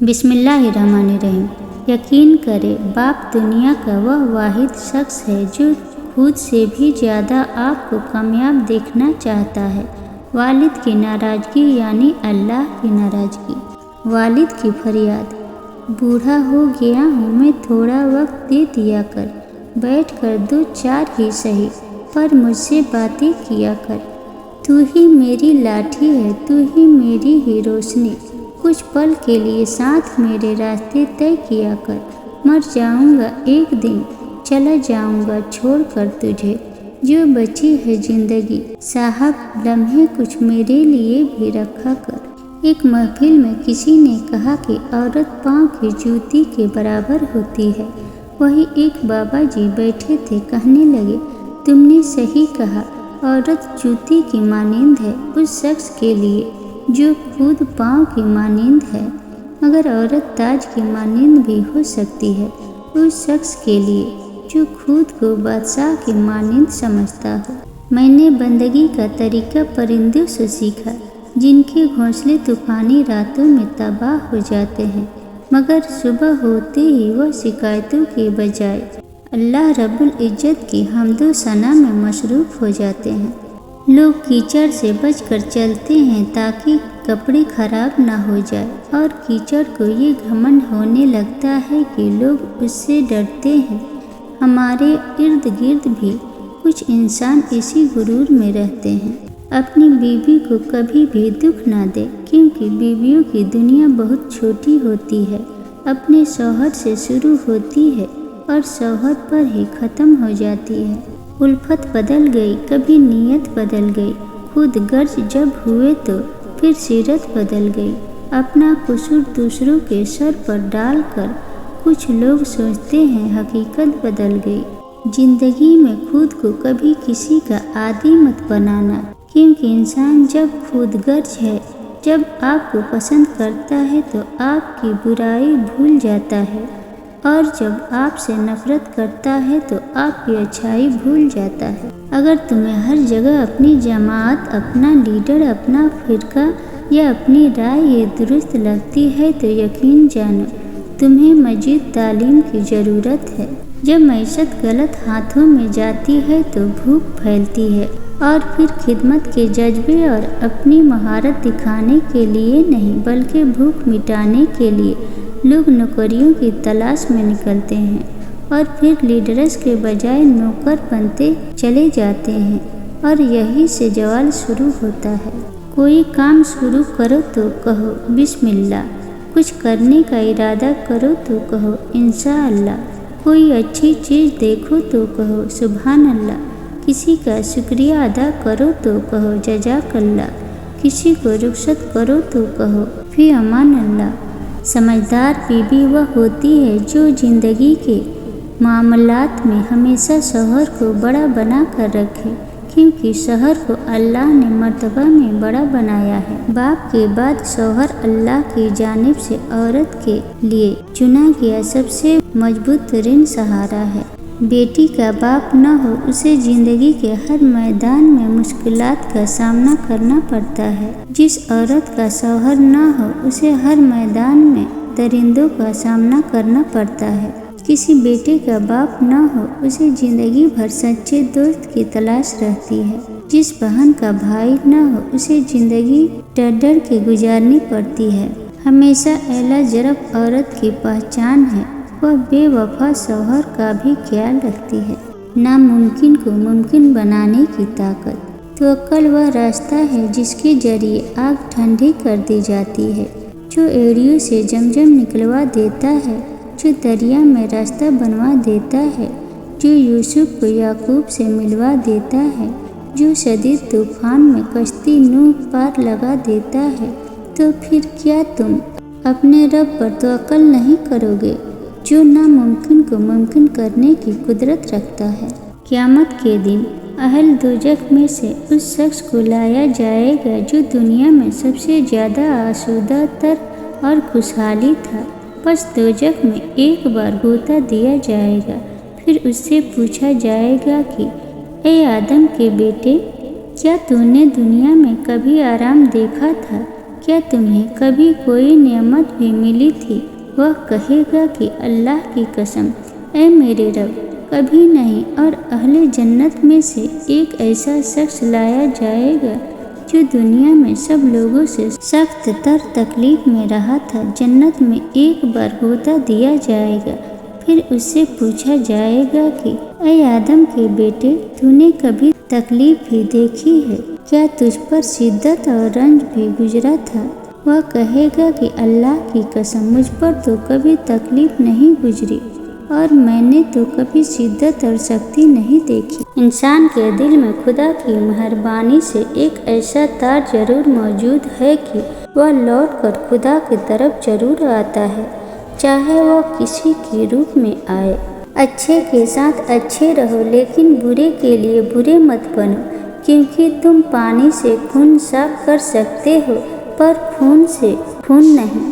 बिस्मिल्लाहिर्रहमानिर्रहीम। यकीन करें, बाप दुनिया का वह वाहिद शख्स है जो खुद से भी ज़्यादा आपको कामयाब देखना चाहता है। वालिद की नाराज़गी यानी अल्लाह की नाराज़गी। वालिद की फरियाद, बूढ़ा हो गया हूँ मैं, थोड़ा वक्त दे दिया कर, बैठ कर 2-4 ही सही, पर मुझसे बातें किया कर। तू ही मेरी लाठी है, तू ही मेरी ही रोशनी, कुछ पल के लिए साथ मेरे रास्ते तय किया कर। मर जाऊंगा एक दिन, चला जाऊंगा छोड़ कर तुझे, जो बची है जिंदगी साहब लम्हे कुछ मेरे लिए भी रखा कर। एक महफिल में किसी ने कहा कि औरत पाँव की जूती के बराबर होती है। वही एक बाबा जी बैठे थे, कहने लगे, तुमने सही कहा, औरत जूती की मानिंद है उस शख्स के लिए जो खुद पाँव की मानिंद है, मगर औरत ताज की मानिंद भी हो सकती है उस शख्स के लिए जो खुद को बादशाह की मानिंद समझता हो। मैंने बंदगी का तरीका परिंदों से सीखा, जिनके घोंसले तूफानी रातों में तबाह हो जाते हैं, मगर सुबह होते ही वह शिकायतों के बजाय अल्लाह रब्बुल इज्जत की हम्दो सना में मशरूफ़ हो जाते हैं। लोग कीचड़ से बचकर चलते हैं ताकि कपड़े खराब ना हो जाए, और कीचड़ को ये घमंड होने लगता है कि लोग उससे डरते हैं। हमारे इर्द गिर्द भी कुछ इंसान इसी गुरूर में रहते हैं। अपनी बीवी को कभी भी दुख ना दे, क्योंकि बीवियों की दुनिया बहुत छोटी होती है, अपने शौहर से शुरू होती है और शौहर पर ही ख़त्म हो जाती है। उल्फत बदल गई, कभी नीयत बदल गई, खुद गर्ज जब हुए तो फिर सीरत बदल गई। अपना कसूर दूसरों के सर पर डालकर कुछ लोग सोचते हैं हकीकत बदल गई। जिंदगी में खुद को कभी किसी का आदी मत बनाना, क्योंकि इंसान जब खुद गर्ज है, जब आपको पसंद करता है तो आपकी बुराई भूल जाता है, और जब आपसे नफरत करता है तो आपकी अच्छाई भूल जाता है। अगर तुम्हें हर जगह अपनी जमात, अपना लीडर, अपना फिरका या अपनी राय ये दुरुस्त लगती है तो यकीन जानो तुम्हें मजीद तालीम की ज़रूरत है। जब मैशत गलत हाथों में जाती है तो भूख फैलती है, और फिर खिदमत के जज्बे और अपनी महारत दिखाने के लिए नहीं बल्कि भूख मिटाने के लिए लोग नौकरियों की तलाश में निकलते हैं, और फिर लीडर्स के बजाय नौकर बनते चले जाते हैं, और यही से जवाल शुरू होता है। कोई काम शुरू करो तो कहो बिस्मिल्लाह, कुछ करने का इरादा करो तो कहो इंशाअल्लाह, कोई अच्छी चीज़ देखो तो कहो सुभान अल्लाह, किसी का शुक्रिया अदा करो तो कहो जज़ाकल्लाह, किसी को रुखसत करो तो कहो फी अमान अल्लाह। समझदार बीवी वह होती है जो जिंदगी के मामलात में हमेशा शौहर को बड़ा बना कर रखे, क्योंकि शौहर को अल्लाह ने मर्तबा में बड़ा बनाया है। बाप के बाद शौहर अल्लाह की जानिब से औरत के लिए चुना गया सबसे मजबूत तरीन सहारा है। बेटी का बाप न हो, उसे जिंदगी के हर मैदान में मुश्किलात का सामना करना पड़ता है। जिस औरत का शौहर न हो, उसे हर मैदान में दरिंदों का सामना करना पड़ता है। किसी बेटे का बाप न हो, उसे जिंदगी भर सच्चे दोस्त की तलाश रहती है। जिस बहन का भाई न हो, उसे जिंदगी डर डर के गुजारनी पड़ती है। हमेशा एला जरब औरत की पहचान है, वह बेवफा शौहर का भी ख्याल रखती है। नामुमकिन को मुमकिन बनाने की ताकत। तवक्कुल वह रास्ता है जिसके जरिए आग ठंडी कर दी जाती है, जो एड़ियों से जमजम निकलवा देता है, जो दरिया में रास्ता बनवा देता है, जो यूसुफ को याकूब से मिलवा देता है, जो शदीद तूफान में कश्ती नूह पार लगा देता है। तो फिर क्या तुम अपने रब पर तवक्कुल नहीं करोगे, जो नामुमकिन को मुमकिन करने की कुदरत रखता है। क़यामत के दिन अहल दोज़ख में से उस शख्स को लाया जाएगा जो दुनिया में सबसे ज़्यादा आसूदा तर और खुशहाली था। बस दोज़ख में एक बार गोता दिया जाएगा, फिर उससे पूछा जाएगा कि ए आदम के बेटे, क्या तूने दुनिया में कभी आराम देखा था? کیا تمہیں کبھی کوئی نعمت بھی ملی تھی؟ وہ کہے گا کہ اللہ کی قسم اے میرے رب کبھی نہیں، اور اہل جنت میں سے ایک ایسا شخص لایا جائے گا جو دنیا میں سب لوگوں سے سخت تر تکلیف میں رہا تھا۔ جنت میں ایک بار غوطہ دیا جائے گا، پھر اس سے پوچھا جائے گا کہ اے آدم کے بیٹے، تو نے کبھی تکلیف بھی دیکھی ہے؟ کیا تجھ پر شدت اور رنج بھی گزرا تھا؟ وہ کہے گا کہ اللہ کی قسم مجھ پر تو کبھی تکلیف نہیں گزری، اور میں نے تو کبھی شدت اور سختی نہیں دیکھی۔ انسان کے دل میں خدا کی مہربانی سے ایک ایسا تار ضرور موجود ہے کہ وہ لوٹ کر خدا کی طرف ضرور آتا ہے، چاہے وہ کسی کے روپ میں آئے۔ اچھے کے ساتھ اچھے رہو، لیکن برے کے لیے برے مت بنو، کیونکہ تم پانی سے خون صاف کر سکتے ہو پر خون سے خون نہیں۔